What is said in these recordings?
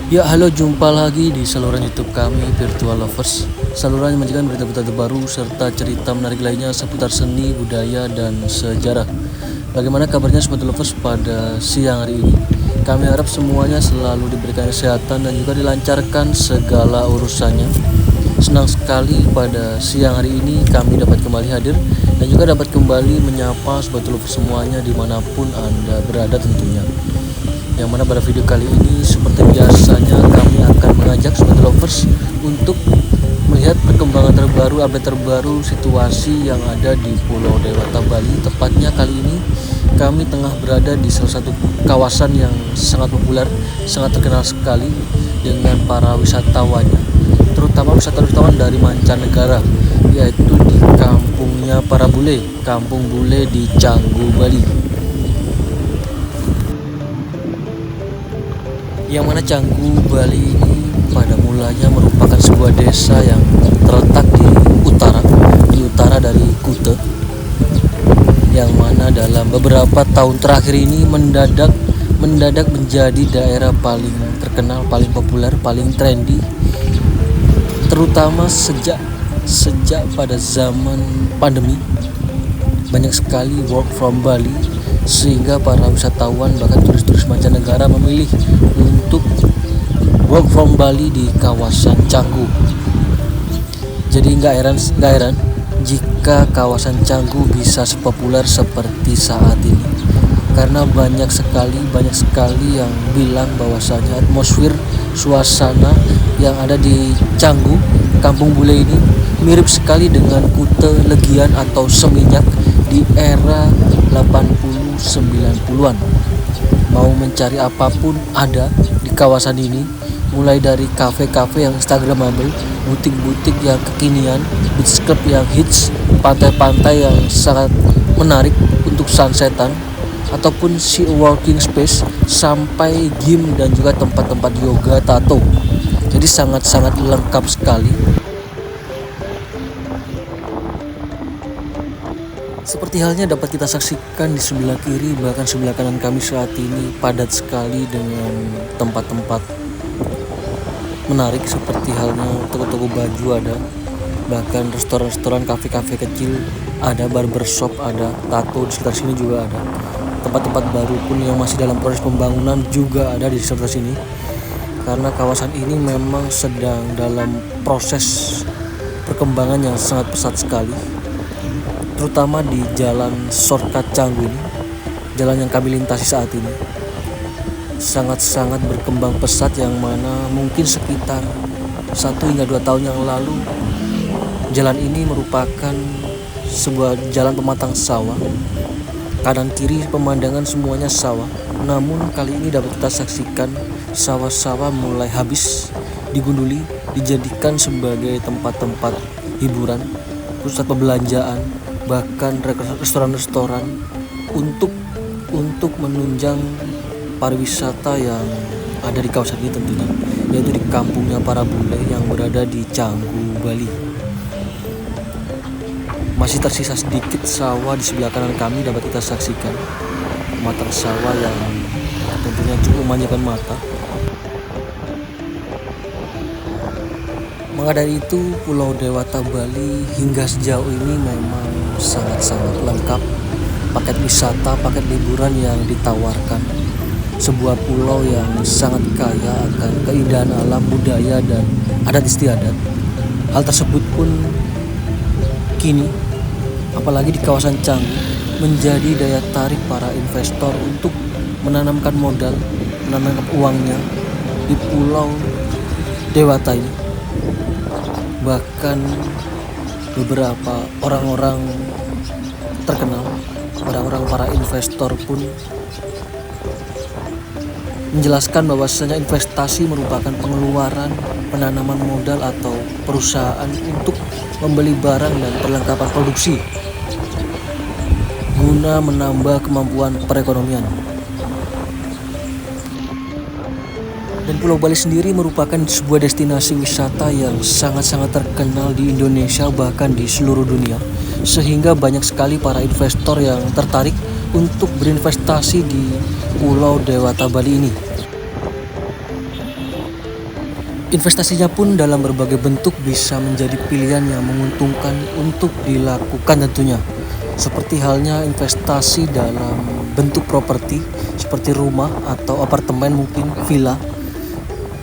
Ya, halo, jumpa lagi di saluran YouTube kami, Virtual Lovers. Saluran yang menyajikan berita-berita terbaru serta cerita menarik lainnya seputar seni, budaya, dan sejarah. Bagaimana kabarnya Sobat Lovers pada siang hari ini? Kami harap semuanya selalu diberikan kesehatan dan juga dilancarkan segala urusannya. Senang sekali pada siang hari ini kami dapat kembali hadir dan juga dapat kembali menyapa Sobat Lovers semuanya dimanapun Anda berada tentunya. Yang mana pada video kali ini seperti biasanya kami akan mengajak Sobat Lovers untuk melihat perkembangan terbaru, update terbaru situasi yang ada di Pulau Dewata Bali. Tepatnya kali ini kami tengah berada di salah satu kawasan yang sangat populer, sangat terkenal sekali dengan para wisatawannya, terutama wisatawan dari mancanegara, yaitu di kampungnya para bule, Kampung Bule di Canggu, Bali. Yang mana Canggu, Bali ini pada mulanya merupakan sebuah desa yang terletak di utara dari Kuta, yang mana dalam beberapa tahun terakhir ini mendadak menjadi daerah paling terkenal, paling populer, paling trendy, terutama sejak pada zaman pandemi. Banyak sekali work from Bali, sehingga para wisatawan bahkan turis-turis mancanegara memilih untuk work from Bali di kawasan Canggu. Jadi nggak heran jika kawasan Canggu bisa sepopuler seperti saat ini, karena banyak sekali yang bilang bahwasanya atmosfer suasana yang ada di Canggu, Kampung Bule ini mirip sekali dengan Kuta, Legian atau Seminyak di era 80-90-an. Mau mencari apapun ada di kawasan ini, mulai dari kafe-kafe yang instagramable, butik-butik yang kekinian, beach club yang hits, pantai-pantai yang sangat menarik untuk sunsetan, ataupun sea working space, sampai gym dan juga tempat-tempat yoga, tato. Jadi sangat-sangat lengkap sekali. Seperti halnya dapat kita saksikan di sebelah kiri, bahkan sebelah kanan kami saat ini padat sekali dengan tempat-tempat menarik, seperti halnya toko-toko baju ada, bahkan restoran-restoran, kafe-kafe kecil ada, barbershop ada, tato di sekitar sini juga ada. Tempat-tempat baru pun yang masih dalam proses pembangunan juga ada di sekitar sini, karena kawasan ini memang sedang dalam proses perkembangan yang sangat pesat sekali, terutama di jalan shortcut Canggu ini, jalan yang kami lintasi saat ini sangat-sangat berkembang pesat, yang mana mungkin sekitar 1 hingga 2 tahun yang lalu jalan ini merupakan sebuah jalan pematang sawah, kanan kiri pemandangan semuanya sawah. Namun kali ini dapat kita saksikan sawah-sawah mulai habis digunduli, dijadikan sebagai tempat-tempat hiburan, pusat perbelanjaan, bahkan restoran-restoran untuk menunjang pariwisata yang ada di kawasan ini tentunya, yaitu di kampungnya para bule yang berada di Canggu, Bali. Masih tersisa sedikit sawah di sebelah kanan kami dapat kita saksikan, pematang sawah yang tentunya cukup memanjakan mata. Maka dari itu, Pulau Dewata Bali hingga sejauh ini memang sangat-sangat lengkap paket wisata, paket liburan yang ditawarkan. Sebuah pulau yang sangat kaya akan keindahan alam, budaya, dan adat istiadat. Hal tersebut pun kini, apalagi di kawasan Canggu, menjadi daya tarik para investor untuk menanamkan modal, menanamkan uangnya di Pulau Dewata ini. Bahkan beberapa orang-orang terkenal, orang-orang para investor pun menjelaskan bahwasanya investasi merupakan pengeluaran, penanaman modal atau perusahaan untuk membeli barang dan perlengkapan produksi guna menambah kemampuan perekonomian. Dan Pulau Bali sendiri merupakan sebuah destinasi wisata yang sangat-sangat terkenal di Indonesia, bahkan di seluruh dunia, sehingga banyak sekali para investor yang tertarik untuk berinvestasi di Pulau Dewata Bali ini. Investasinya pun dalam berbagai bentuk bisa menjadi pilihan yang menguntungkan untuk dilakukan tentunya. Seperti halnya investasi dalam bentuk properti seperti rumah atau apartemen, mungkin villa,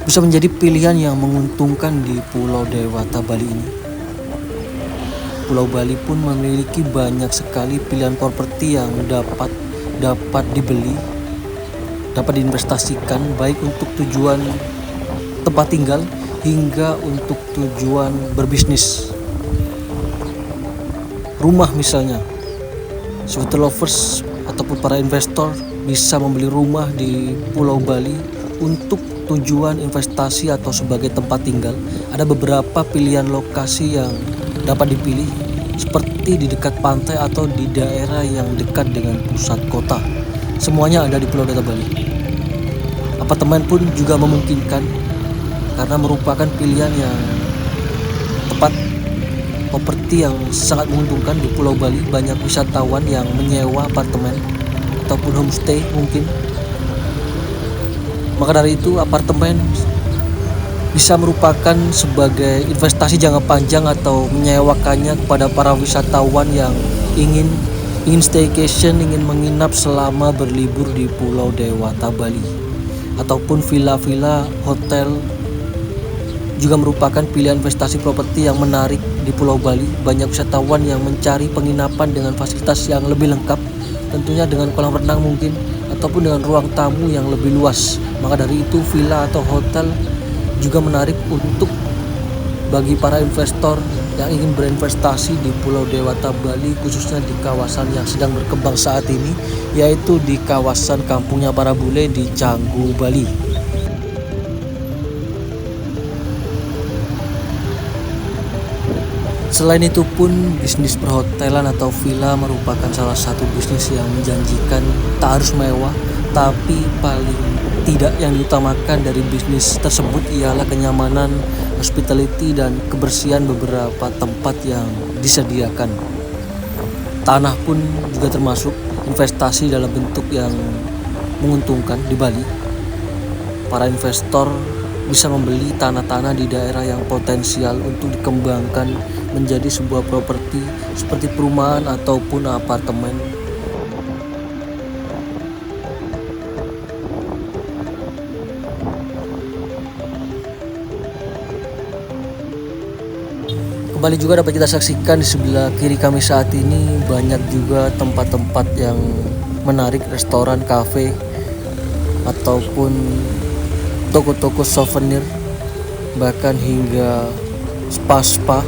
bisa menjadi pilihan yang menguntungkan di Pulau Dewata Bali ini. Pulau Bali pun memiliki banyak sekali pilihan properti yang dapat dibeli, dapat diinvestasikan baik untuk tujuan tempat tinggal hingga untuk tujuan berbisnis. Rumah misalnya, Sweater lovers ataupun para investor bisa membeli rumah di Pulau Bali untuk tujuan investasi atau sebagai tempat tinggal. Ada beberapa pilihan lokasi yang dapat dipilih, seperti di dekat pantai atau di daerah yang dekat dengan pusat kota. Semuanya ada di Pulau Dewata Bali. Apartemen pun juga memungkinkan karena merupakan pilihan yang tepat, properti yang sangat menguntungkan di Pulau Bali. Banyak wisatawan yang menyewa apartemen ataupun homestay mungkin. Maka dari itu apartemen bisa merupakan sebagai investasi jangka panjang atau menyewakannya kepada para wisatawan yang ingin staycation, ingin menginap selama berlibur di Pulau Dewata Bali. Ataupun villa-villa, hotel juga merupakan pilihan investasi properti yang menarik di Pulau Bali. Banyak wisatawan yang mencari penginapan dengan fasilitas yang lebih lengkap, tentunya dengan kolam renang mungkin, ataupun dengan ruang tamu yang lebih luas. Maka dari itu villa atau hotel juga menarik untuk bagi para investor yang ingin berinvestasi di Pulau Dewata Bali, khususnya di kawasan yang sedang berkembang saat ini, yaitu di kawasan kampungnya para bule di Canggu, Bali. Selain itu pun, bisnis perhotelan atau villa merupakan salah satu bisnis yang menjanjikan. Tak harus mewah, tapi paling tidak yang diutamakan dari bisnis tersebut ialah kenyamanan, hospitality, dan kebersihan beberapa tempat yang disediakan. Tanah pun juga termasuk investasi dalam bentuk yang menguntungkan di Bali. Para investor bisa membeli tanah-tanah di daerah yang potensial untuk dikembangkan menjadi sebuah properti seperti perumahan ataupun apartemen. Kembali juga dapat kita saksikan di sebelah kiri kami saat ini banyak juga tempat-tempat yang menarik, restoran, kafe, ataupun toko-toko souvenir, bahkan hingga spa-spa.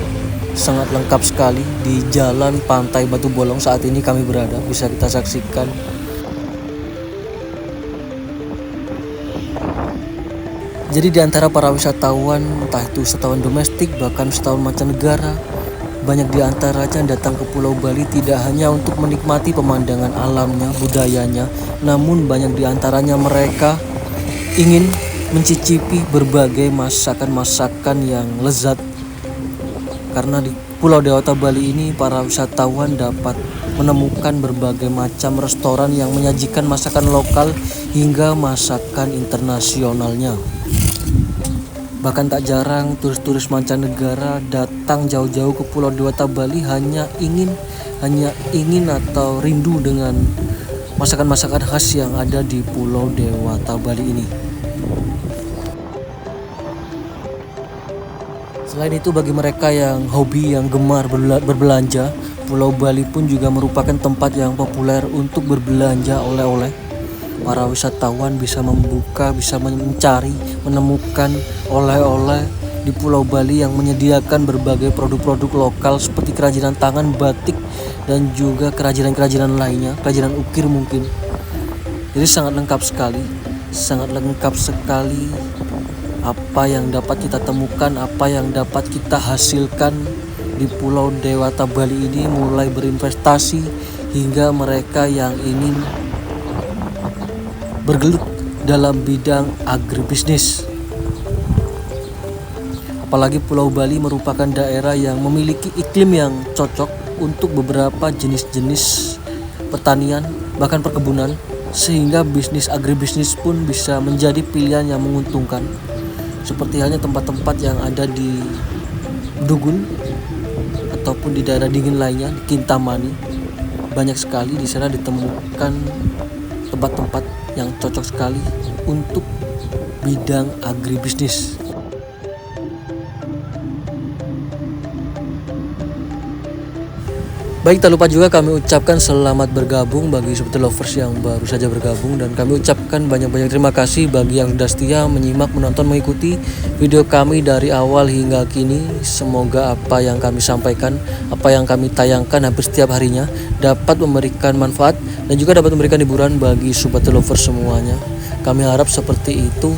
Sangat lengkap sekali di jalan Pantai Batu Bolong saat ini kami berada, bisa kita saksikan. Jadi di antara para wisatawan, entah itu wisatawan domestik bahkan wisatawan mancanegara, banyak di antaranya datang ke Pulau Bali tidak hanya untuk menikmati pemandangan alamnya, budayanya, namun banyak di antaranya mereka ingin mencicipi berbagai masakan-masakan yang lezat. Karena di Pulau Dewata Bali ini para wisatawan dapat menemukan berbagai macam restoran yang menyajikan masakan lokal hingga masakan internasionalnya. Bahkan tak jarang turis-turis mancanegara datang jauh-jauh ke Pulau Dewata Bali hanya ingin atau rindu dengan masakan-masakan khas yang ada di Pulau Dewata Bali ini. Selain itu, bagi mereka yang hobi, yang gemar berbelanja, Pulau Bali pun juga merupakan tempat yang populer untuk berbelanja oleh-oleh. Para wisatawan bisa mencari, menemukan oleh-oleh di Pulau Bali yang menyediakan berbagai produk-produk lokal seperti kerajinan tangan, batik, dan juga kerajinan-kerajinan lainnya, kerajinan ukir mungkin. Jadi sangat lengkap sekali apa yang dapat kita temukan, apa yang dapat kita hasilkan di Pulau Dewata Bali ini, mulai berinvestasi hingga mereka yang ingin bergelut dalam bidang agribisnis. Apalagi Pulau Bali merupakan daerah yang memiliki iklim yang cocok untuk beberapa jenis-jenis pertanian, bahkan perkebunan, sehingga bisnis agribisnis pun bisa menjadi pilihan yang menguntungkan. seperti halnya tempat-tempat yang ada di Dugun ataupun di daerah dingin lainnya, di Kintamani. Banyak sekali di sana ditemukan tempat-tempat yang cocok sekali untuk bidang agribisnis. Baik, tak lupa juga kami ucapkan selamat bergabung bagi Sobat Lovers yang baru saja bergabung, dan kami ucapkan banyak-banyak terima kasih bagi yang sudah setia menyimak, menonton, mengikuti video kami dari awal hingga kini. Semoga apa yang kami sampaikan, apa yang kami tayangkan hampir setiap harinya dapat memberikan manfaat dan juga dapat memberikan hiburan bagi Sobat Lovers semuanya. Kami harap seperti itu.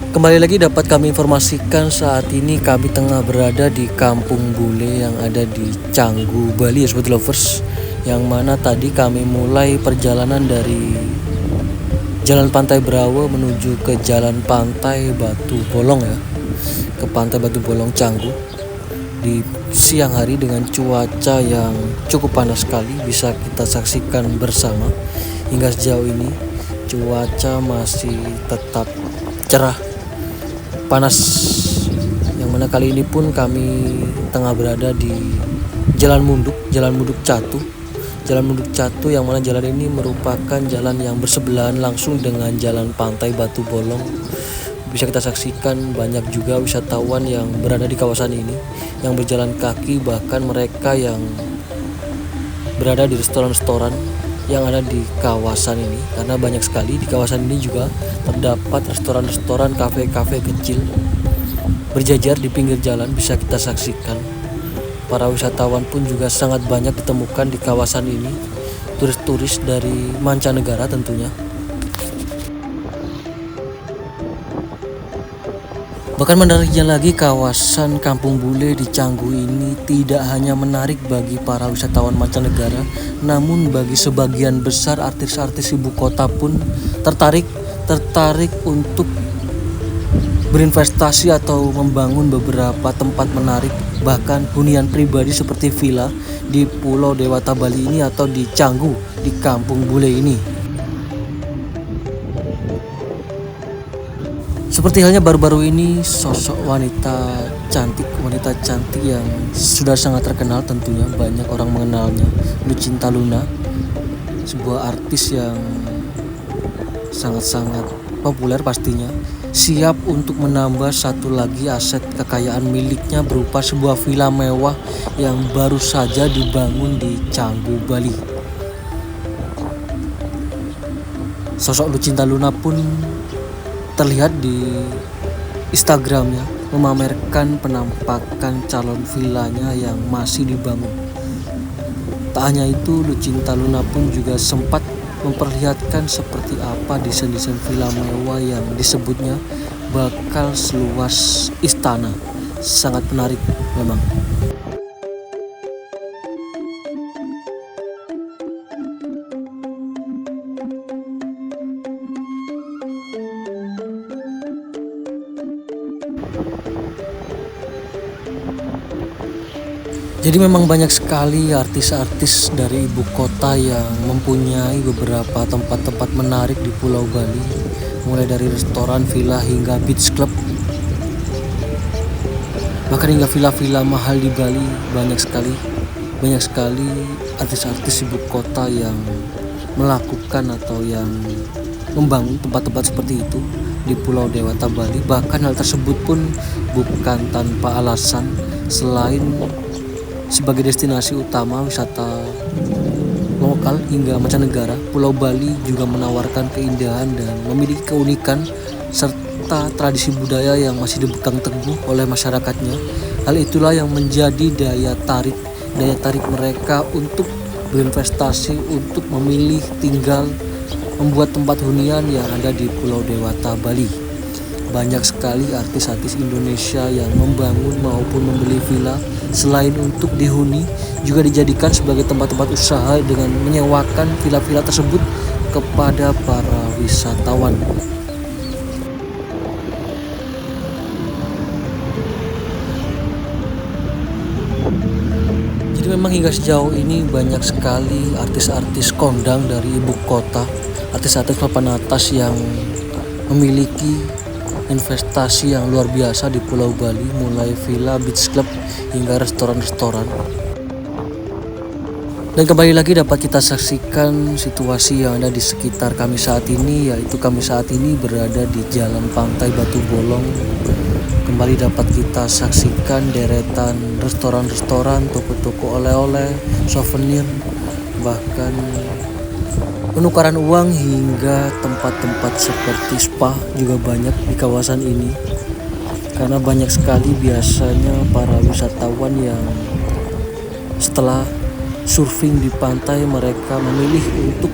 Kembali lagi dapat kami informasikan saat ini kami tengah berada di Kampung Bule yang ada di Canggu, Bali ya Sobat Lovers. Yang mana tadi kami mulai perjalanan dari Jalan Pantai Brawa menuju ke Jalan Pantai Batu Bolong ya. Ke Pantai Batu Bolong Canggu di siang hari dengan cuaca yang cukup panas sekali, bisa kita saksikan bersama. Hingga sejauh ini cuaca masih tetap cerah, panas, yang mana kali ini pun kami tengah berada di Jalan Munduk Catu. Jalan Munduk Catu yang mana jalan ini merupakan jalan yang bersebelahan langsung dengan Jalan Pantai Batu Bolong. Bisa kita saksikan banyak juga wisatawan yang berada di kawasan ini yang berjalan kaki, bahkan mereka yang berada di restoran-restoran yang ada di kawasan ini, karena banyak sekali di kawasan ini juga terdapat restoran-restoran, kafe-kafe kecil berjajar di pinggir jalan. Bisa kita saksikan para wisatawan pun juga sangat banyak ditemukan di kawasan ini, turis-turis dari mancanegara tentunya. Bahkan menariknya lagi, kawasan Kampung Bule di Canggu ini tidak hanya menarik bagi para wisatawan mancanegara, namun bagi sebagian besar artis-artis ibu kota pun tertarik untuk berinvestasi atau membangun beberapa tempat menarik, bahkan hunian pribadi seperti villa di Pulau Dewata Bali ini atau di Canggu di Kampung Bule ini. Seperti halnya baru-baru ini sosok wanita cantik yang sudah sangat terkenal, tentunya banyak orang mengenalnya, Lucinta Luna, sebuah artis yang sangat-sangat populer pastinya, siap untuk menambah satu lagi aset kekayaan miliknya berupa sebuah villa mewah yang baru saja dibangun di Canggu, Bali. Sosok Lucinta Luna pun terlihat di Instagramnya memamerkan penampakan calon villanya yang masih dibangun. Tak hanya itu, Lucinta Luna pun juga sempat memperlihatkan seperti apa desain-desain villa mewah yang disebutnya bakal seluas istana. Sangat menarik memang. Jadi memang banyak sekali artis-artis dari ibu kota yang mempunyai beberapa tempat-tempat menarik di Pulau Bali, mulai dari restoran, villa hingga beach club, bahkan hingga villa-villa mahal di Bali. Banyak sekali artis-artis ibu kota yang melakukan atau yang membangun tempat-tempat seperti itu di Pulau Dewata Bali. Bahkan hal tersebut pun bukan tanpa alasan. Selain sebagai destinasi utama wisata lokal hingga mancanegara, Pulau Bali juga menawarkan keindahan dan memiliki keunikan serta tradisi budaya yang masih dipegang teguh oleh masyarakatnya. Hal itulah yang menjadi daya tarik mereka untuk berinvestasi, untuk memilih tinggal, membuat tempat hunian yang ada di Pulau Dewata Bali. Banyak sekali artis-artis Indonesia yang membangun maupun membeli villa, selain untuk dihuni juga dijadikan sebagai tempat-tempat usaha dengan menyewakan villa-villa tersebut kepada para wisatawan. Jadi memang hingga sejauh ini banyak sekali artis-artis kondang dari ibu kota, artis-artis papan atas yang memiliki investasi yang luar biasa di Pulau Bali, mulai villa, beach club, hingga restoran-restoran. Dan kembali lagi dapat kita saksikan situasi yang ada di sekitar kami saat ini, yaitu kami saat ini berada di Jalan Pantai Batu Bolong. Kembali dapat kita saksikan deretan restoran-restoran, toko-toko oleh-oleh, souvenir, bahkan penukaran uang hingga tempat-tempat seperti spa juga banyak di kawasan ini. Karena banyak sekali biasanya para wisatawan yang setelah surfing di pantai mereka memilih untuk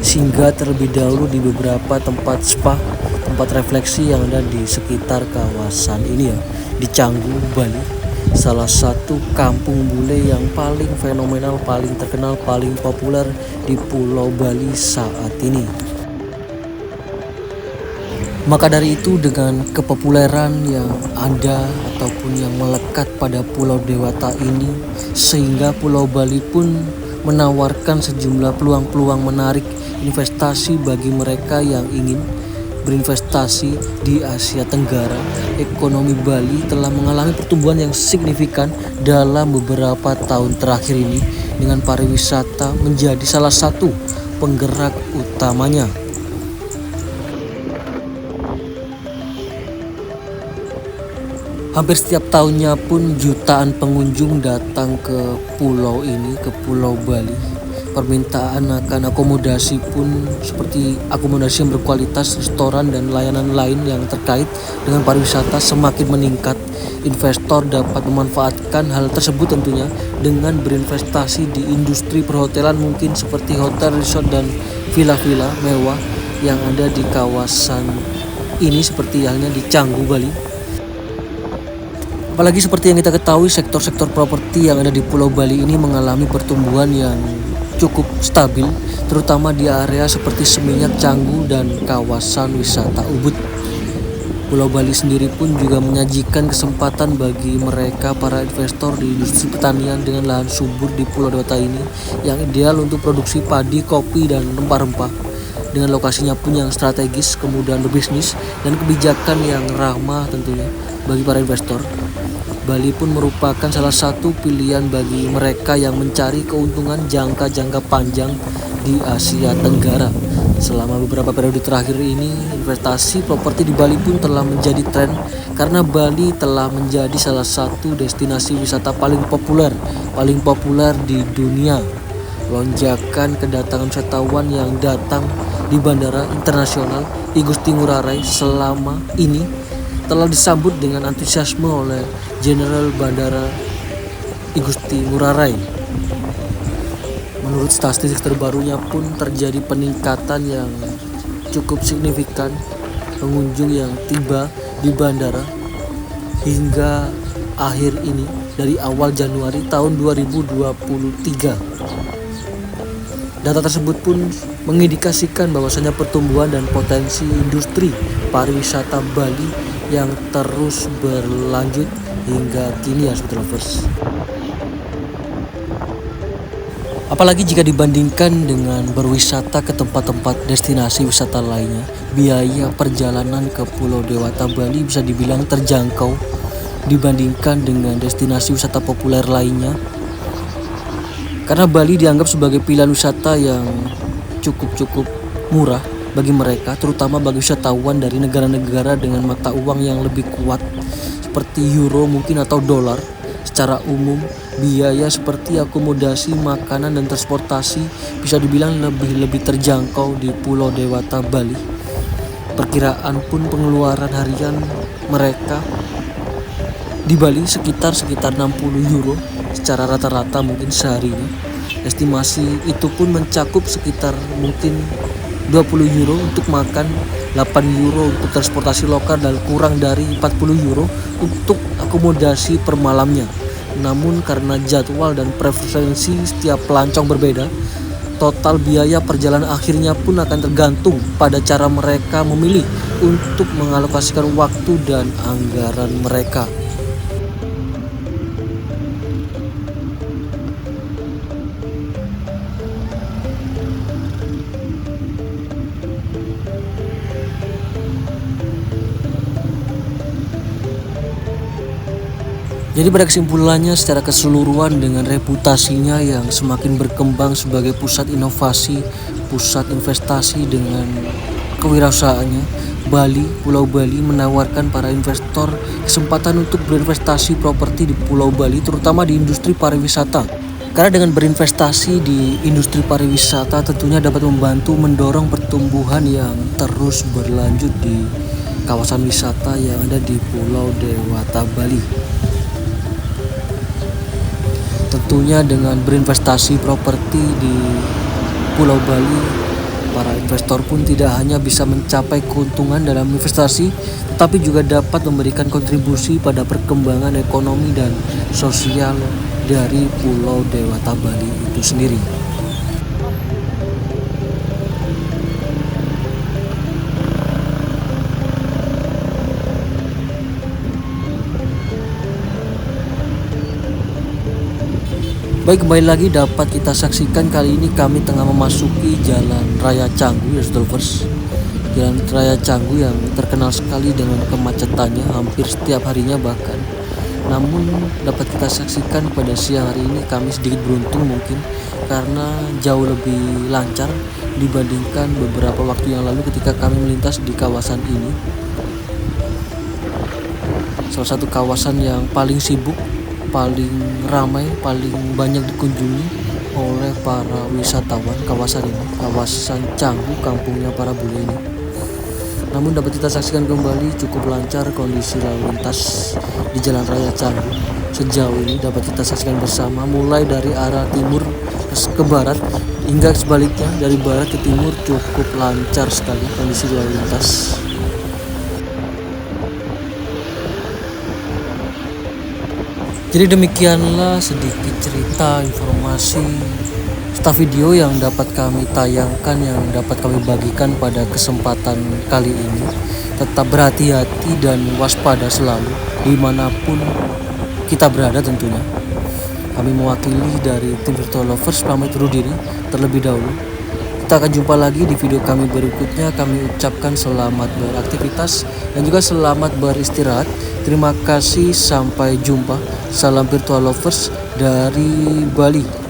singgah terlebih dahulu di beberapa tempat spa, tempat refleksi yang ada di sekitar kawasan ini di Canggu, Bali. Salah satu kampung bule yang paling fenomenal, paling terkenal, paling populer di Pulau Bali saat ini. Maka dari itu, dengan kepopuleran yang ada ataupun yang melekat pada Pulau Dewata ini, sehingga Pulau Bali pun menawarkan sejumlah peluang-peluang menarik investasi bagi mereka yang ingin berinvestasi di Asia Tenggara. Ekonomi Bali telah mengalami pertumbuhan yang signifikan dalam beberapa tahun terakhir ini, dengan pariwisata menjadi salah satu penggerak utamanya. Hampir setiap tahunnya pun jutaan pengunjung datang ke pulau ini, ke Pulau Bali. Permintaan akan akomodasi pun seperti akomodasi yang berkualitas, restoran dan layanan lain yang terkait dengan pariwisata semakin meningkat. Investor dapat memanfaatkan hal tersebut tentunya dengan berinvestasi di industri perhotelan, mungkin seperti hotel, resort dan villa-villa mewah yang ada di kawasan ini, seperti halnya di Canggu, Bali. Apalagi seperti yang kita ketahui, sektor-sektor properti yang ada di Pulau Bali ini mengalami pertumbuhan yang cukup stabil, terutama di area seperti Seminyak, Canggu, dan kawasan wisata Ubud. Pulau Bali sendiri pun juga menyajikan kesempatan bagi mereka para investor di industri pertanian dengan lahan subur di Pulau Dewata ini yang ideal untuk produksi padi, kopi, dan rempah-rempah. Dengan lokasinya pun yang strategis, kemudahan berbisnis, dan kebijakan yang ramah tentunya bagi para investor. Bali pun merupakan salah satu pilihan bagi mereka yang mencari keuntungan jangka panjang di Asia Tenggara. Selama beberapa periode terakhir ini, investasi properti di Bali pun telah menjadi tren karena Bali telah menjadi salah satu destinasi wisata paling populer di dunia. Lonjakan kedatangan wisatawan yang datang di Bandara Internasional I Gusti Ngurah Rai selama ini telah disambut dengan antusiasme oleh Jenderal Bandara I Gusti Ngurah Rai. Menurut statistik terbarunya pun terjadi peningkatan yang cukup signifikan pengunjung yang tiba di bandara hingga akhir ini dari awal Januari tahun 2023. Data tersebut pun mengindikasikan bahwasanya pertumbuhan dan potensi industri pariwisata Bali yang terus berlanjut hingga kini ya Sobat Lovers. Apalagi jika dibandingkan dengan berwisata ke tempat-tempat destinasi wisata lainnya, biaya perjalanan ke Pulau Dewata Bali bisa dibilang terjangkau dibandingkan dengan destinasi wisata populer lainnya. Karena Bali dianggap sebagai pilihan wisata yang cukup murah bagi mereka, terutama bagi wisatawan dari negara-negara dengan mata uang yang lebih kuat seperti euro mungkin atau dolar. Secara umum, biaya seperti akomodasi, makanan, dan transportasi bisa dibilang lebih terjangkau di Pulau Dewata Bali. Perkiraan pun pengeluaran harian mereka di Bali sekitar 60 euro secara rata-rata mungkin seharinya. Estimasi itu pun mencakup sekitar mungkin 20 euro untuk makan, 8 euro untuk transportasi lokal, dan kurang dari 40 euro untuk akomodasi per malamnya. Namun karena jadwal dan preferensi setiap pelancong berbeda, total biaya perjalanan akhirnya pun akan tergantung pada cara mereka memilih untuk mengalokasikan waktu dan anggaran mereka. Jadi pada kesimpulannya secara keseluruhan dengan reputasinya yang semakin berkembang sebagai pusat inovasi, pusat investasi dengan kewirausahaannya, Pulau Bali menawarkan para investor kesempatan untuk berinvestasi properti di Pulau Bali terutama di industri pariwisata. Karena dengan berinvestasi di industri pariwisata tentunya dapat membantu mendorong pertumbuhan yang terus berlanjut di kawasan wisata yang ada di Pulau Dewata Bali. Tentunya dengan berinvestasi properti di Pulau Bali, para investor pun tidak hanya bisa mencapai keuntungan dalam investasi, tetapi juga dapat memberikan kontribusi pada perkembangan ekonomi dan sosial dari Pulau Dewata Bali itu sendiri. Baik, kembali lagi dapat kita saksikan kali ini kami tengah memasuki Jalan Raya Canggu ya Lovers. Jalan Raya Canggu yang terkenal sekali dengan kemacetannya hampir setiap harinya bahkan. Namun dapat kita saksikan pada siang hari ini kami sedikit beruntung mungkin karena jauh lebih lancar dibandingkan beberapa waktu yang lalu ketika kami melintas di kawasan ini. Salah satu kawasan yang paling sibuk, paling ramai, paling banyak dikunjungi oleh para wisatawan kawasan ini, kawasan Canggu, kampungnya para bule ini. Namun dapat kita saksikan kembali cukup lancar kondisi lalu lintas di Jalan Raya Canggu. Sejauh ini dapat kita saksikan bersama mulai dari arah timur ke barat hingga sebaliknya dari barat ke timur cukup lancar sekali kondisi lalu lintas. Jadi demikianlah sedikit cerita, informasi, serta video yang dapat kami tayangkan, yang dapat kami bagikan pada kesempatan kali ini. Tetap berhati-hati dan waspada selalu dimanapun kita berada tentunya. Kami mewakili dari tim Virtual Lovers pamit undur diri terlebih dahulu. Kita akan jumpa lagi di video kami berikutnya. Kami ucapkan selamat beraktivitas dan juga selamat beristirahat. Terima kasih, sampai jumpa. Salam Virtual Lovers dari Bali.